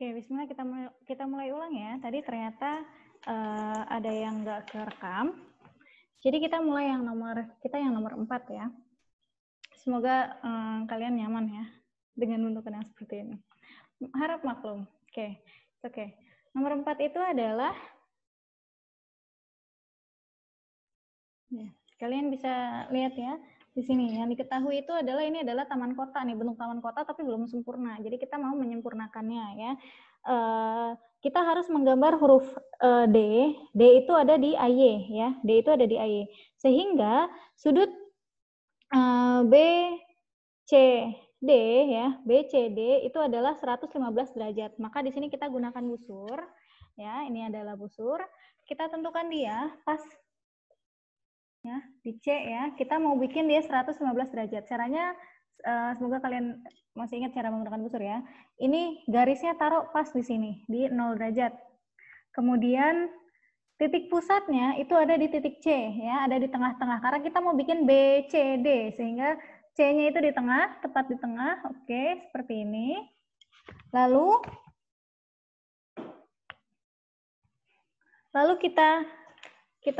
Oke, bismillah, kita mulai ulang ya. Tadi ternyata ada yang nggak kerekam. Jadi kita mulai yang nomor 4 ya. Semoga kalian nyaman ya dengan bentukan yang seperti ini. Harap maklum. Oke. Nomor 4 itu adalah ya, kalian bisa lihat ya di sini. Yang diketahui itu adalah ini adalah taman kota nih, bentuk taman kota tapi belum sempurna. Jadi kita mau menyempurnakannya ya. Kita harus menggambar huruf D. D itu ada di AY ya. D itu ada di AY. Sehingga sudut BCD ya, BCD itu adalah 115 derajat. Maka di sini kita gunakan busur ya. Ini adalah busur. Kita tentukan dia pas ya di C ya. Kita mau bikin dia 115 derajat. Caranya semoga kalian masih ingat cara menggunakan busur ya. Ini garisnya taruh pas di sini, di 0 derajat. Kemudian titik pusatnya itu ada di titik C ya, ada di tengah-tengah. Karena kita mau bikin BCD sehingga C-nya itu di tengah, tepat di tengah. Oke, seperti ini. Lalu kita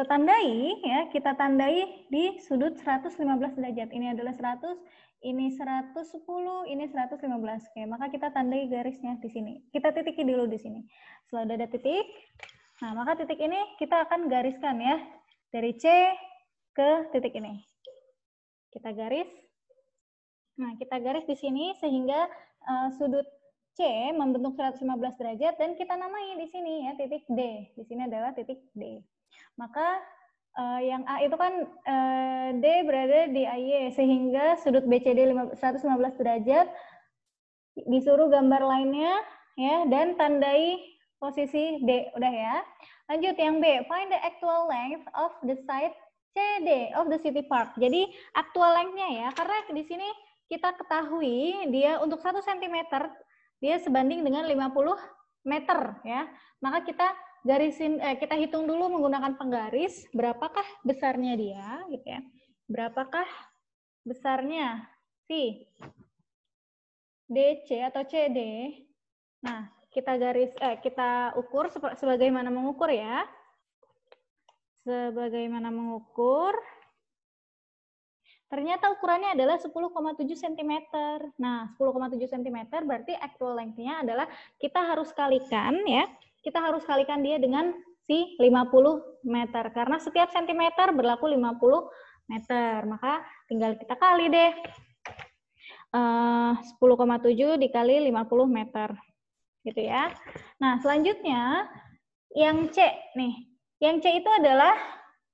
tandai ya, kita tandai di sudut 115 derajat. Ini adalah 100, ini 110, ini 115. Oke, maka kita tandai garisnya di sini. Kita titiki dulu di sini. Setelah ada titik, nah maka titik ini kita akan gariskan ya. Dari C ke titik ini. Kita garis. Nah, kita garis di sini sehingga sudut C membentuk 115 derajat dan kita namai di sini ya titik D. Di sini adalah titik D. Maka yang A itu kan D berada di AY sehingga sudut BCD 115 derajat, disuruh gambar lainnya ya dan tandai posisi D. Udah ya. Lanjut yang B, find the actual length of the side CD of the city park. Jadi actual length-nya ya, karena di sini kita ketahui dia untuk 1 cm dia sebanding dengan 50 meter ya. Maka kita kita hitung dulu menggunakan penggaris berapakah besarnya dia gitu ya. Berapakah besarnya si DC atau CD. Nah, kita ukur sebagaimana mengukur ya. Sebagaimana mengukur. Ternyata ukurannya adalah 10,7 cm. Nah, 10,7 cm berarti actual length-nya adalah kita harus kalikan ya. Kita harus kalikan dia dengan si 50 meter. Karena setiap sentimeter berlaku 50 meter. Maka tinggal kita kali deh. 10,7 dikali 50 meter. Gitu ya. Nah, selanjutnya yang C nih. Yang C itu adalah,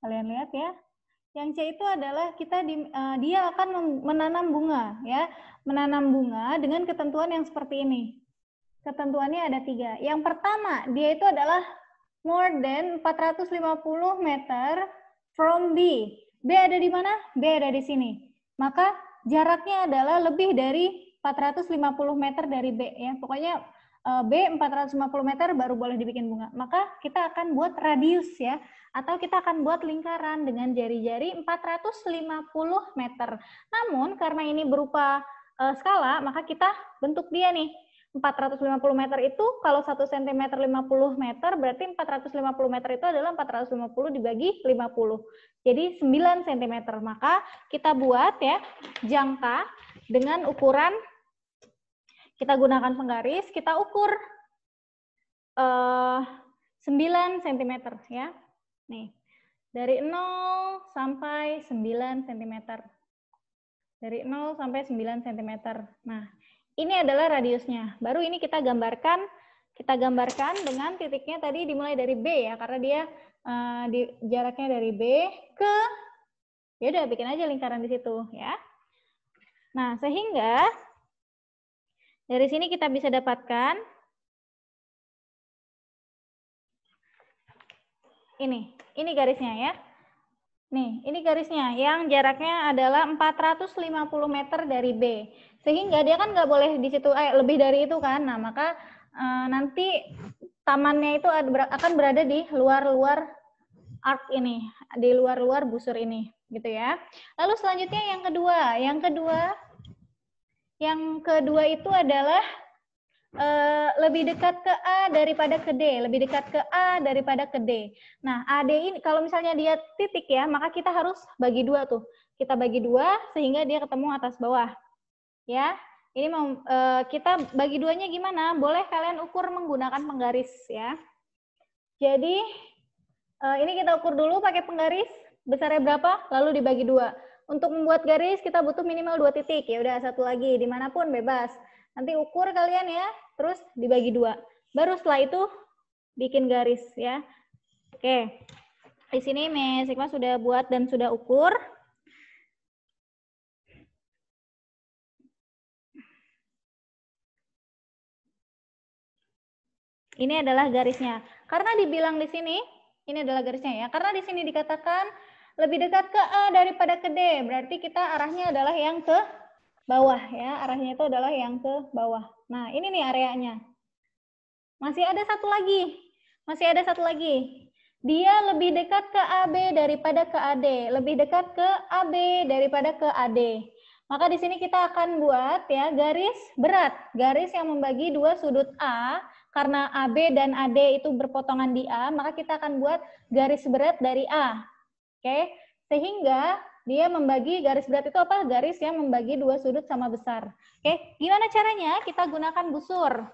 kalian lihat ya. Yang C itu adalah dia akan menanam bunga ya. Menanam bunga dengan ketentuan yang seperti ini. Ketentuannya ada 3. Yang pertama, dia itu adalah more than 450 meter from B. B ada di mana? B ada di sini. Maka jaraknya adalah lebih dari 450 meter dari B ya. Pokoknya B 450 meter baru boleh dibikin bunga. Maka kita akan buat radius ya. Atau kita akan buat lingkaran dengan jari-jari 450 meter. Namun karena ini berupa skala, maka kita bentuk dia nih. 450 meter itu kalau 1 cm 50 meter berarti 450 meter itu adalah 450 dibagi 50. Jadi 9 cm. Maka kita buat ya jangka dengan ukuran, kita gunakan penggaris, kita ukur 9 cm ya. Nih. Dari 0 sampai 9 cm. Dari 0 sampai 9 cm. Nah, ini adalah radiusnya. Baru ini kita gambarkan dengan titiknya tadi dimulai dari B ya, karena dia jaraknya dari B ke, ya udah bikin aja lingkaran di situ ya. Nah, sehingga dari sini kita bisa dapatkan ini garisnya ya. Nih, ini garisnya yang jaraknya adalah 450 meter dari B. Sehingga dia kan nggak boleh di situ lebih dari itu kan. Nah, maka nanti tamannya itu akan berada di luar-luar arc ini, di luar-luar busur ini, gitu ya. Lalu selanjutnya yang kedua itu adalah lebih dekat ke A daripada ke D, lebih dekat ke A daripada ke D. Nah, AD ini kalau misalnya dia titik ya, maka kita harus bagi dua tuh. Kita bagi dua sehingga dia ketemu atas bawah. Ya, ini mau kita bagi duanya gimana? Boleh kalian ukur menggunakan penggaris ya. Jadi ini kita ukur dulu pakai penggaris besarnya berapa, lalu dibagi dua. Untuk membuat garis kita butuh minimal 2 titik. Ya udah, satu lagi dimanapun bebas. Nanti ukur kalian ya, terus dibagi dua. Baru setelah itu bikin garis ya. Oke, di sini Miss Hikmah sudah buat dan sudah ukur. Ini adalah garisnya. Karena dibilang di sini, ini adalah garisnya ya. Karena di sini dikatakan lebih dekat ke A daripada ke D. Berarti kita arahnya adalah yang ke bawah ya. Arahnya itu adalah yang ke bawah. Nah, ini nih areanya. Masih ada satu lagi. Masih ada satu lagi. Dia lebih dekat ke AB daripada ke AD. Lebih dekat ke AB daripada ke AD. Maka di sini kita akan buat ya garis berat. Garis yang membagi dua sudut A. Karena AB dan AD itu berpotongan di A, maka kita akan buat garis berat dari A. Oke, sehingga dia membagi garis berat itu apa? Garis yang membagi dua sudut sama besar. Oke, gimana caranya? Kita gunakan busur.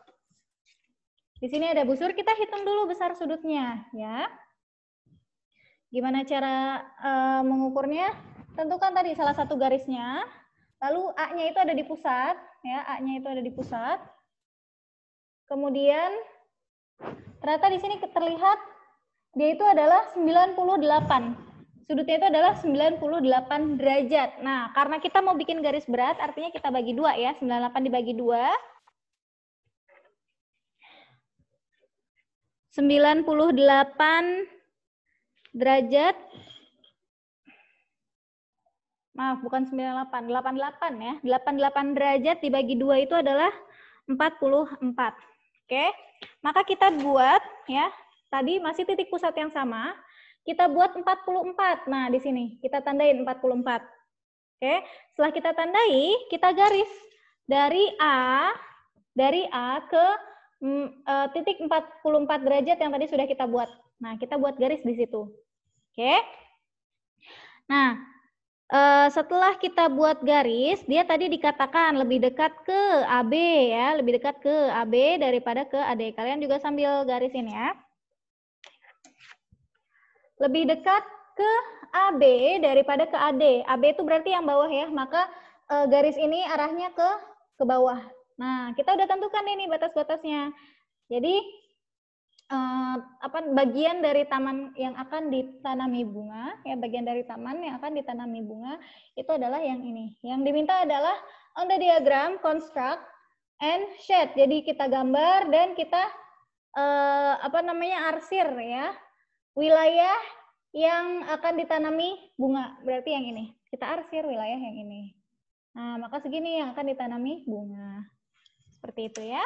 Di sini ada busur, kita hitung dulu besar sudutnya, ya. Gimana cara mengukurnya? Tentukan tadi salah satu garisnya, lalu A-nya itu ada di pusat, ya. A-nya itu ada di pusat. Kemudian ternyata di sini terlihat dia itu adalah 98. Sudutnya itu adalah 98 derajat. Nah, karena kita mau bikin garis berat, artinya kita bagi dua ya. 98 dibagi 2. 98 derajat. Maaf, bukan 98. 88 ya. 88 derajat dibagi 2 itu adalah 44. Oke. Maka kita buat ya. Tadi masih titik pusat yang sama. Kita buat 44. Nah, di sini kita tandain 44. Oke, setelah kita tandai, kita garis dari A ke titik 44 derajat yang tadi sudah kita buat. Nah, kita buat garis di situ. Oke. Nah, setelah kita buat garis, dia tadi dikatakan lebih dekat ke AB ya, lebih dekat ke AB daripada ke AD. Kalian juga sambil garisin ya. Lebih dekat ke AB daripada ke AD. AB itu berarti yang bawah ya, maka garis ini arahnya ke bawah. Nah, kita udah tentukan ini batas-batasnya. Jadi bagian dari taman yang akan ditanami bunga, ya bagian dari taman yang akan ditanami bunga itu adalah yang ini. Yang diminta adalah on the diagram construct and shade. Jadi kita gambar dan kita arsir ya. Wilayah yang akan ditanami bunga, berarti yang ini. Kita arsir wilayah yang ini. Nah, maka segini yang akan ditanami bunga. Seperti itu ya.